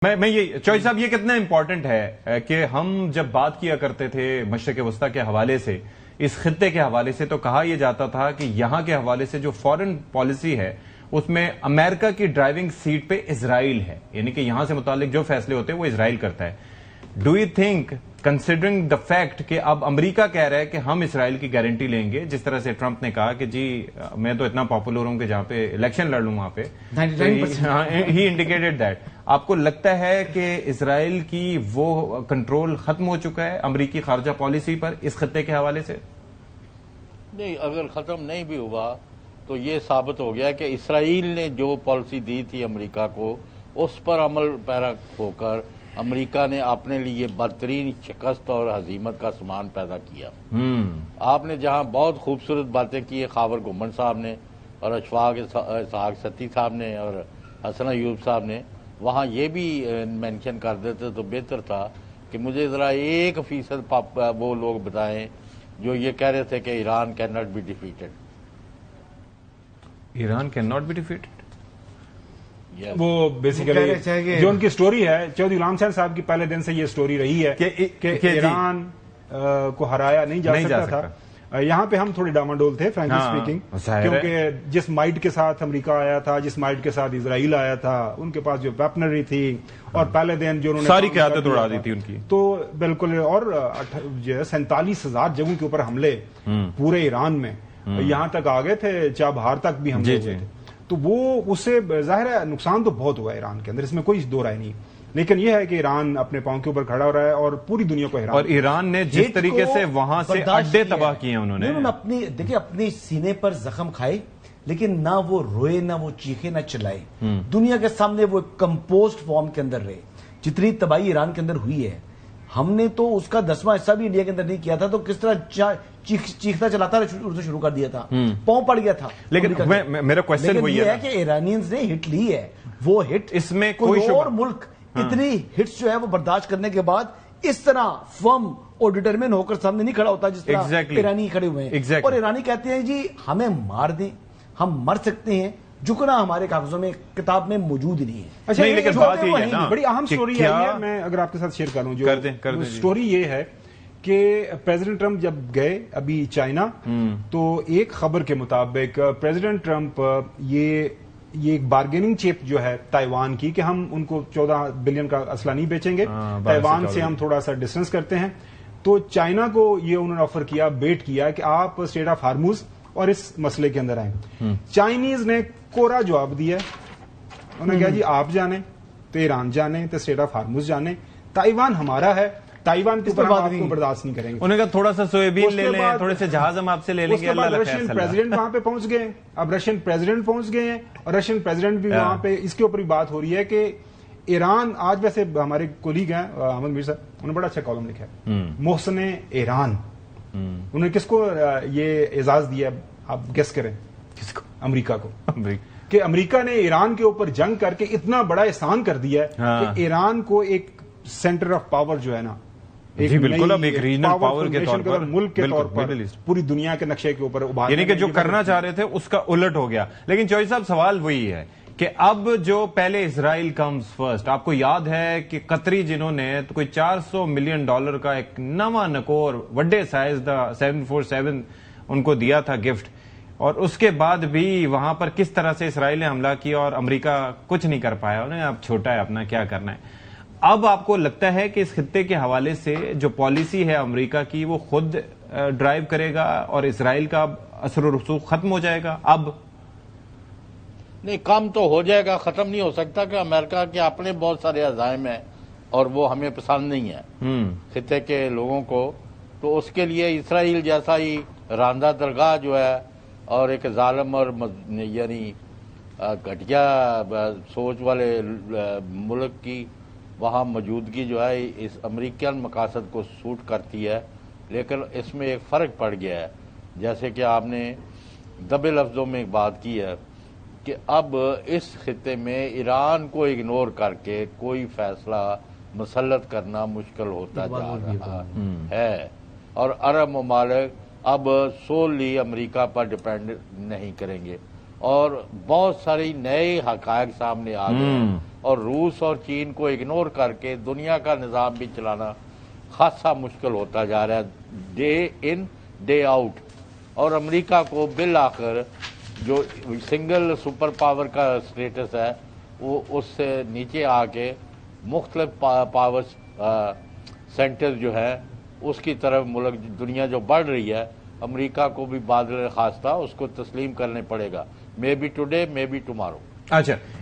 میں یہ چوئی صاحب، یہ کتنا امپورٹنٹ ہے کہ ہم جب بات کیا کرتے تھے مشرق وسطیٰ کے حوالے سے، اس خطے کے حوالے سے، تو کہا یہ جاتا تھا کہ یہاں کے حوالے سے جو فورن پالیسی ہے اس میں امریکہ کی ڈرائیونگ سیٹ پہ اسرائیل ہے، یعنی کہ یہاں سے متعلق جو فیصلے ہوتے ہیں وہ اسرائیل کرتا ہے. Do you think considering the fact کہ اب امریکہ کہہ رہا ہے کہ ہم اسرائیل کی گارنٹی لیں گے، جس طرح سے ٹرمپ نے کہا کہ جی میں تو اتنا پاپولر ہوں کہ جہاں پہ الیکشن لڑ لوں وہاں پہ، ہی انڈیکیٹڈ دیٹ. آپ کو لگتا ہے کہ اسرائیل کی وہ کنٹرول ختم ہو چکا ہے امریکی خارجہ پالیسی پر اس خطے کے حوالے سے؟ نہیں، اگر ختم نہیں بھی ہوا تو یہ ثابت ہو گیا کہ اسرائیل نے جو پالیسی دی تھی امریکہ کو اس پر عمل پیرا ہو کر امریکہ نے اپنے لیے بدترین شکست اور ہزیمت کا سامان پیدا کیا. آپ نے جہاں بہت خوبصورت باتیں کی خاور گھمن صاحب نے اور اشفاق اسحاق ستی صاحب نے اور حسن ایوب صاحب نے، وہاں یہ بھی مینشن کر دیتے تو بہتر تھا کہ مجھے ذرا 1% وہ لوگ بتائیں جو یہ کہہ رہے تھے کہ Iran cannot be defeated. Iran cannot be defeated, وہ بیسیکلی جو ان کی سٹوری ہے، چودھری غلام حسین صاحب کی پہلے دن سے یہ سٹوری رہی ہے کہ ایران کو ہرایا نہیں جا سکتا تھا. یہاں پہ ہم تھوڑے ڈاماڈول تھے فرینکلی اسپیکنگ، کیونکہ جس مائٹ کے ساتھ امریکہ آیا تھا، جس مائٹ کے ساتھ اسرائیل آیا تھا، ان کے پاس جو ویپنری تھی اور پہلے دن جو انہوں نے ساری قیادت اڑا دی تھی ان کی، تو بالکل. اور 47,000 جگہوں کے اوپر حملے پورے ایران میں، یہاں تک آ گئے تھے چابہار تک بھی حملے ہوئے تھے. تو وہ اس سے ظاہر ہے نقصان تو بہت ہوا ایران کے اندر، اس میں کوئی دو رائے نہیں، لیکن یہ ہے کہ ایران اپنے پاؤں کے اوپر کھڑا ہو رہا ہے اور پوری دنیا کو حیران. اور ایران نے جس طریقے سے وہاں سے اڈے تباہ کیے انہوں نے اپنے سینے پر زخم کھائے، لیکن نہ وہ روئے، نہ وہ چیخے، نہ چلائے. دنیا کے سامنے وہ کمپوزڈ فارم کے اندر رہے. جتنی تباہی ایران کے اندر ہوئی ہے، ہم نے تو اس کا 10واں حصہ بھی انڈیا کے اندر نہیں کیا تھا، تو کس طرح چیختا چلاتا شروع کر دیا تھا، پاؤں پڑ گیا تھا. لیکن میرا کوشچن وہی ہے کہ ایرانیز نے ہٹ لی ہے، وہ ہٹ اس میں کوئی اور ملک اتنی ہٹس جو ہے وہ برداشت کرنے کے بعد اس طرح فرم اور ڈٹرمن ہو کر سامنے نہیں کھڑا ہوتا جس طرح ایرانی کھڑے ہوئے ہیں. اور ایرانی کہتے ہیں جی ہمیں مار دیں، ہم مر سکتے ہیں، جھکنا ہمارے کاغذوں میں کتاب میں موجود ہی نہیں ہے. اچھا، لیکن بات یہ ہے نا، بڑی اہم سٹوری ہے یہ، میں اگر آپ کے ساتھ شیئر کروں، جو سٹوری یہ ہے کہ پریزیڈنٹ ٹرمپ جب گئے ابھی چائنا، تو ایک خبر کے مطابق پریزیڈنٹ ٹرمپ یہ ایک بارگیننگ چپ جو ہے تائیوان کی، کہ ہم ان کو 14 بلین کا اسلحہ نہیں بیچیں گے، تائیوان سے ہم تھوڑا سا ڈسٹینس کرتے ہیں. تو چائنا کو یہ انہوں نے آفر کیا، بیٹ کیا کہ آپ اسٹریٹ آف ہارموز اور اس مسئلے کے اندر آئیں. چائنیز نے کوڑا جواب دیا، انہوں نے کہا جی آپ جانیں تو ایران جانے تو اسٹریٹ آف ہارموز جانے، تائیوان ہمارا ہے، تائیوان کے اوپر ہم آپ کو برداشت نہیں کریں گے. انہوں نے کہا تھوڑا سا سویابین لے لیں، تھوڑے سے جہاز ہم آپ سے لے لیں گے. رشین پریزیڈنٹ وہاں پہ پہنچ گئے، اب رشین پریزیڈنٹ پہنچ گئے ہیں، اور رشین پریزیڈنٹ بھی وہاں پہ اس کے اوپر بھی بات ہو رہی ہے کہ ایران آج، ویسے ہمارے کولیگ ہیں احمد میر صاحب، انہوں نے بڑا اچھا کالم لکھا ہے، محسن ایران. انہوں نے کس کو یہ اعزاز دیا، آپ گیس کریں؟ کس کو؟ امریکہ کو، کہ امریکہ نے ایران کے اوپر جنگ کر کے اتنا بڑا احسان کر دیا ہے کہ ایران کو ایک سینٹر آف پاور جو ہے نا، جی بالکل، اب ایک ریجنل پاور کے طور پر، ملک کے طور پر پوری دنیا کے نقشے کے اوپر ابھارنے، یعنی کہ جو کرنا چاہ رہے تھے اس کا الٹ ہو گیا. لیکن چوئی صاحب سوال وہی ہے کہ اب جو پہلے اسرائیل کمز فرسٹ، آپ کو یاد ہے کہ قطری جنہوں نے کوئی $400 ملین کا ایک نواں نکور وڈے سائز دا 747 ان کو دیا تھا گفٹ، اور اس کے بعد بھی وہاں پر کس طرح سے اسرائیل نے حملہ کیا اور امریکہ کچھ نہیں کر پایا، انہیں اب چھوٹا ہے اپنا کیا کرنا ہے. اب آپ کو لگتا ہے کہ اس خطے کے حوالے سے جو پالیسی ہے امریکہ کی وہ خود ڈرائیو کرے گا اور اسرائیل کا اثر و رسوخ ختم ہو جائے گا؟ اب نہیں، کم تو ہو جائے گا، ختم نہیں ہو سکتا، کہ امریکہ کے اپنے بہت سارے عزائم ہیں اور وہ ہمیں پسند نہیں ہے خطے کے لوگوں کو. تو اس کے لیے اسرائیل جیسا ہی راندہ درگاہ جو ہے اور ایک ظالم اور یعنی گھٹیا سوچ والے ملک کی وہاں موجودگی جو ہے اس امریکن مقاصد کو سوٹ کرتی ہے. لیکن اس میں ایک فرق پڑ گیا ہے، جیسے کہ آپ نے دبے لفظوں میں ایک بات کی ہے کہ اب اس خطے میں ایران کو اگنور کر کے کوئی فیصلہ مسلط کرنا مشکل ہوتا جا رہا ہے، اور عرب ممالک اب سوللی امریکہ پر ڈپینڈ نہیں کریں گے. اور بہت ساری نئے حقائق سامنے آ گئے ہیں، اور روس اور چین کو اگنور کر کے دنیا کا نظام بھی چلانا خاصا مشکل ہوتا جا رہا ہے، ڈے ان ڈے آؤٹ. اور امریکہ کو بالآخر جو سنگل سپر پاور کا سٹیٹس ہے وہ اس سے نیچے آ کے مختلف پاور سینٹر جو ہے اس کی طرف ملک دنیا جو بڑھ رہی ہے، امریکہ کو بھی بادل خواستہ اس کو تسلیم کرنے پڑے گا. May be today, may be tomorrow. اچھا